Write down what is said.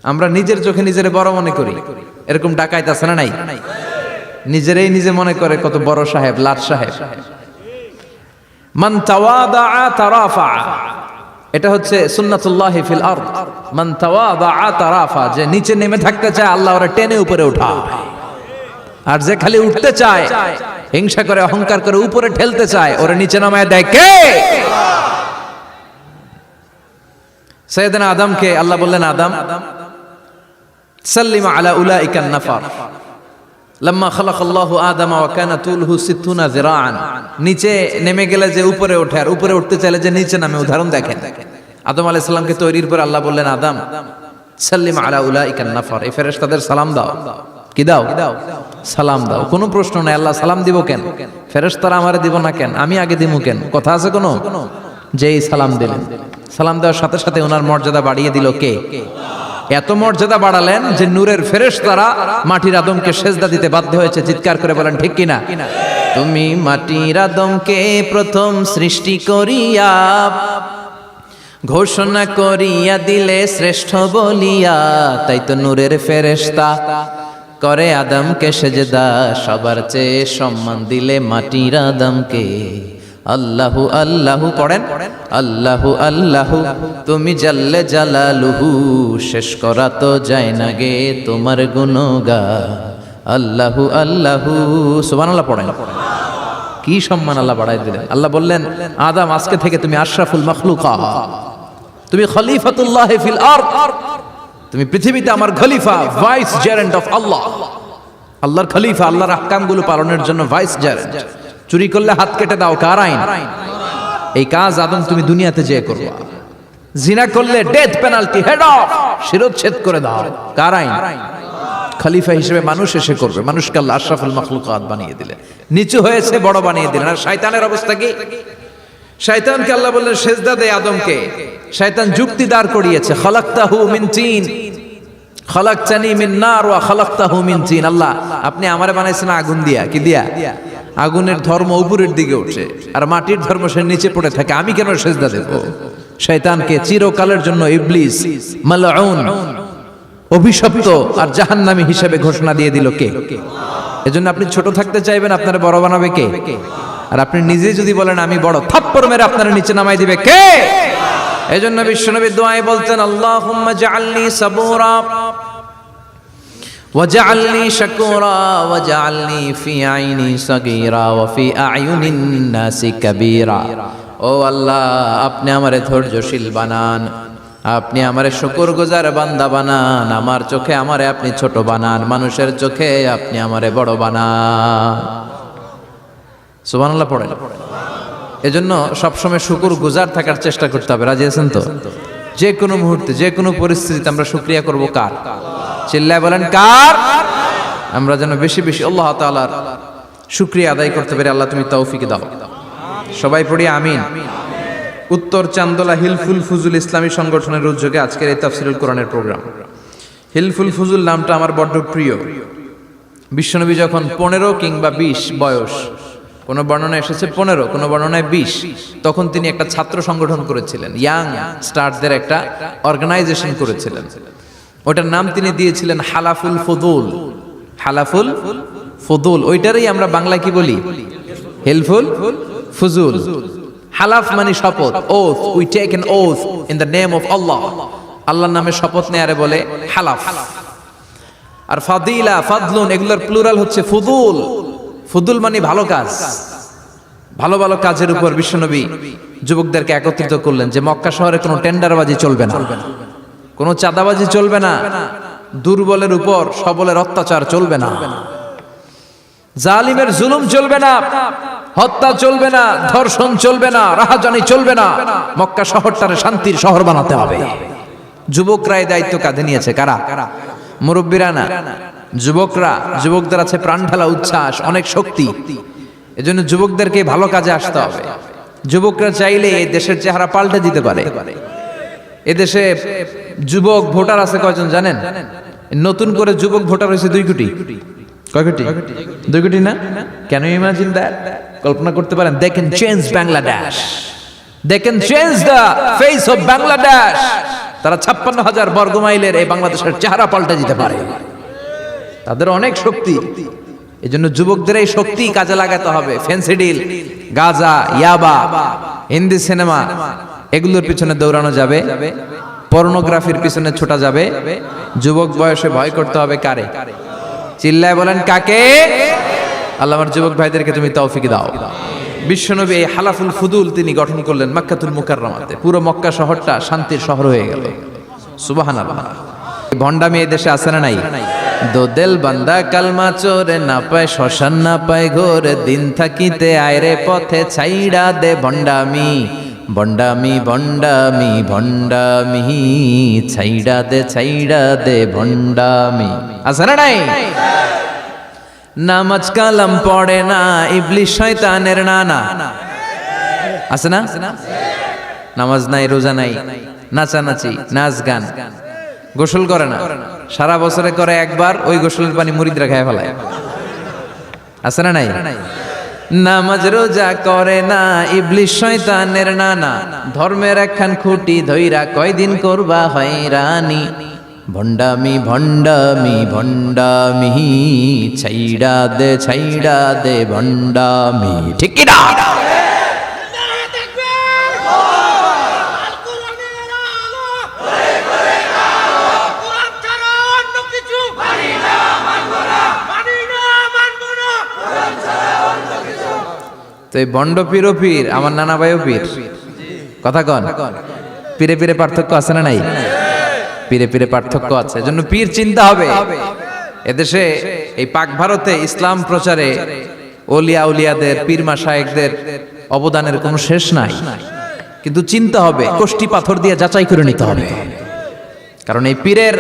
আমরা নিজের চোখে নিজের বড় মনে করি, এরকম ডাকাইত আছে না নাই? নিজেরাই নিজে মনে করে কত বড় সাহেব, লাট সাহেব। মান তাওয়াদা তারাফা, এটা হচ্ছে সুন্নাতুল্লাহি ফিল আরদ। মান তাওয়াদা তারাফা, যে নিচে নেমে থাকতে চায় আল্লাহ ওরা টেনে উপরে উঠায়, আর যে খালি উঠতে চায়, হিংসা করে অহংকার করে উপরে ঠেলতে চায়, ওরা নিচে নামায় দেয় কে? সাইয়েদনা আদমকে আল্লাহ বললেন, আদম সাল্লিমা আলা উলাইকান নাফার লাম্মা খালাকাল্লাহু আদামা ওয়া কানা তুলহু 60 যিরাআন। নিচে নেমে গেলে যে উপরে ওঠে, আর উপরে উঠতে চাইলে যে নিচে নামে, উদাহরণ দেখেন। আদম আলাইহিস সালামকে তৈরির পর আল্লাহ বললেন, আদম সাল্লিমা আলা উলাইকান নাফার, এই ফেরেশতাদের সালাম দাও। কি দাও? সালাম দাও। কোনো প্রশ্ন নাই, আল্লাহ সালাম দিব কেন? ফেরেশতারা আমারে দিব না কেন? আমি আগে দিব কেন? কথা আছে কোনো? যেই সালাম দিলেন, সালাম দেওয়ার সাথে সাথে ওনার মর্যাদা বাড়িয়ে দিল কে? এত মর্যাদা বাড়ালেন যে নূরের ফেরেশতারা মাটির আদমকে সেজদা দিতে বাধ্য হয়েছে। চিৎকার করে বলেন ঠিক কিনা? তুমি মাটির আদমকে প্রথম সৃষ্টি করিয়া ঘোষণা করিয়া দিলে শ্রেষ্ঠ বলিয়া, তাই তো নূরের ফেরেশতা করে আদমকে সেজদা। সবার চেয়ে সম্মান দিলে মাটির আদমকে। আল্লাহু আল্লাহু পড়েন, আল্লাহু আল্লাহু তুমি জাল্লে জালালুহু, শেষ করা তো যায় না গে তোমার গুণগান। আল্লাহু আল্লাহু, সুবহানাল্লাহ পড়েন। কি সম্মান আল্লাহ বাড়াই দিলেন। আল্লাহ বললেন, আদম আজকে থেকে তুমি আশরাফুল মাখলুকাত, তুমি খলিফাতুল্লাহ ফিল আরদ, তুমি পৃথিবীতে আমার খলিফা, ভাইস জেরেন্ট অফ আল্লাহ। আল্লাহর খলিফা, আল্লাহর আহকামগুলো পালনের জন্য ভাইস জেরেন্ট। চুরি করলে হাত কেটে দাও, কার আইন? এই কাজ আদম তুমি দুনিয়াতে যেয়ে করবা। জিনা করলে ডেথ পেনাল্টি, হেড অফ, শিরচ্ছেদ করে দাও, কার আইন? খলিফা হিসেবে মানুষ এসে করবে। মানুষকে আল্লাহ আশরাফুল মাখলুকাত বানিয়ে দিলেন, নিচু হয়েছে বড় বানিয়ে দিলেন। আর শয়তানের অবস্থা কি? শয়তানকে আল্লাহ বললেন সেজদা দে আদমকে। শয়তান যুক্তি দাঁড় করিয়েছে, খালাকতাহু মিন তিন খালাকতানি মিন নার ওয়া খালাকতাহু মিন তিন। আল্লাহ আপনি আমারে বানাইছেন আগুন দিয়া। কি দিয়া? আগুনের ধর্ম উপরের দিকে উঠে, আর মাটির ধর্ম সে নিচে পড়ে থাকে, আমি কেন সেজদা দেব? শয়তানকে চিরকালের জন্য ইবলিস মালউন, অভিশপ্ত আর জাহান্নামী হিসেবে ঘোষণা দিয়ে দিল কে? এজন্য আপনি ছোট থাকতে চাইবেন, আপনারা বড় বানাবে কে? আর আপনি নিজে যদি বলেন আমি বড়, থাপ্পড় মেরে আপনারা নিচে নামাই দিবে কে? এজন্য বিশ্বনবী দোয়ায় বলতেন, আল্লাহুম্মা জাআলনি সাবুরা ওয়াজআলনি শাকুরা ওয়াজআলনি ফি আইনি সাগীরা ওয়া ফি আ'য়ুনিন নাসি কাবীরা। ও আল্লাহ, আপনি আমারে ধৈর্যশীল বানান, আপনি আমারে শুকরগুজার বান্দা বানান, আমার চোখে আমারে আপনি ছোট বানান, মানুষের চোখে আপনি আমারে বড় বানান। সুবহানাল্লাহ পড়েন। এজন্য সবসময় শুকরগুজার থাকার চেষ্টা করতে হবে। রাজি আছেন তো? যে কোনো মুহূর্তে, যে কোনো পরিস্থিতিতে আমরা শুকরিয়া করব কার? চিল্লায় বলেন কার? আমরা যেন বেশি বেশি আল্লাহ তাআলার শুকরিয়া আদায় করতে পারি। আল্লাহ তুমি তৌফিক দাও। সবাই পড়ি আমিন। উত্তর চান্দোলা হিলফুল ফুজুল ইসলামী সংগঠনের উদ্যোগে আজকের এই তাফসীরুল কোরআনের প্রোগ্রাম। হিলফুল ফুজুল নামটা আমার বড্ড প্রিয়। বিশ্বনবী যখন 15 কিংবা 20 বয়স, কোন বর্ণনায় এসেছে 15, কোন বর্ণনায় 20, তখন তিনি একটা ছাত্র সংগঠন করেছিলেন, ইয়াং স্টারদের একটা অর্গানাইজেশন করেছিলেন। ওটার নাম তিনি দিয়েছিলেন হালাফুল ফুদুল। হালাফুল ফুদুল, ওইটারই আমরা বাংলায় কি বলি? হিলফুল ফুজুল। হালাফ মানে শপথ, oath, we take an oath in the name of Allah. আল্লাহর নামে শপথ নেয়ারে বলে হালাফ। আর ফাদিলা, ফাদলুন, এগুলোর প্লুরাল হচ্ছে ফুদুল। ফুদুল মানে ভালো কাজ। ভালো ভালো কাজের উপর বিশ্বনবী যুবকদেরকে একত্রিত করলেন যে মক্কা শহরে কোনো টেন্ডারবাজি চলবে না, কোনো চাঁদাবাজি চলবে না, দুর্বলের উপর সবলের অত্যাচার চলবে না, জালিমের জুলুম চলবে না, হত্যা চলবে না, ধর্ষণ চলবে না, রাহাজানি চলবে না। মক্কা শহরটারে শান্তির শহর বানাতে হবে। যুবকরা এই দায়িত্ব কাঁধে নিয়েছে। কারা? মুরব্বীরা না, যুবকরা। যুবকদের আছে প্রাণ ঢালা উচ্ছ্বাস, অনেক শক্তি। এজন্য যুবকদেরকে ভালো কাজে আসতে হবে। যুবকরা চাইলে এই দেশের চেহারা পাল্টে দিতে পারে। এদেশে যুবক ভোটার আছে কয়জন জানেন? নতুন করে যুবক ভোটার হয়েছে 2 কোটি। কয় কোটি? 2 কোটি না? Can you imagine that? কল্পনা করতে পারেন? They can change Bangladesh, they can change the face of Bangladesh. তারা 56,000 বর্গ মাইলের এই বাংলাদেশের চেহারা পাল্টে দিতে পারে। তাদের অনেক শক্তি। এই জন্য যুবকদের এই শক্তি কাজে লাগাতে হবে। ফেন্সিডিল, গাঁজা, ইয়াবা, হিন্দি সিনেমা এগুলোর পিছনে দৌড়ানো যাবে, পর্নোগ্রাফির পিছনে ছোটা যাবে। যুবক বয়সে ভয় করতে হবে কারে? চিল্লায় বলেন কাকে? আল্লাহ আমার যুবক ভাইদেরকে তুমি তৌফিক দাও। বিশ্বনবী এই হালাফুল ফুদুল তিনি গঠন করলেন মক্কাতুল মুকাররমাতে। পুরো মক্কা শহরটা শান্তির শহর হয়ে গেল। সুবহানাল্লাহ। ভণ্ডামি এই দেশে আছে না নাই? দোদেল বান্দা কালমা চোরে, না পায় শ্মশান না পায় ঘোর, দিন থাকিতে আয়রে পথে ছাইড়া দে ভণ্ডামি। ভণ্ডামি ভণ্ডামি ভণ্ডামি, ছাইড়া দে ভণ্ডামি। আছে না নাই? নামাজ কালাম পড়ে না, ইবলিশ শয়তানের নানা। আছে না? নামাজ নাই, রোজা নাই, নাচানাচি, নাচ গান, গোসল করে না, সারা বছরে করে একবার, ওই গোসলের পানি মুরিদরা খেয়ে ফেলায়। আছে না নাই? নামাজ রোজা করে না, ইবলিশ শয়তানের নানা, ধর্মের একখান খুঁটি ধইরা কয়দিন করবা হয়রানি। ভণ্ডামি ভণ্ডামি ভণ্ডামি, ছাইড়া দে ভণ্ডামি। ঠিক কি না? তো এই বন্ড পীর ও পীর, আমার নানা ভাইও পীর। কথা কন, পীরে পীরে পার্থক্য আছে না নাই? পীরে পীরে পার্থক্য আছে। এজন্য পীর চিন্তা হবে। এদেশে এই পাক ভারতে ইসলাম প্রচারে ওলিয়া উলিয়াদের, পীর মাশায়েখদের অবদানের কোনো শেষ নাই। কিন্তু চিন্তা হবে, কষ্টি পাথর দিয়ে যাচাই করে নিতে হবে। কারণ এই পীরের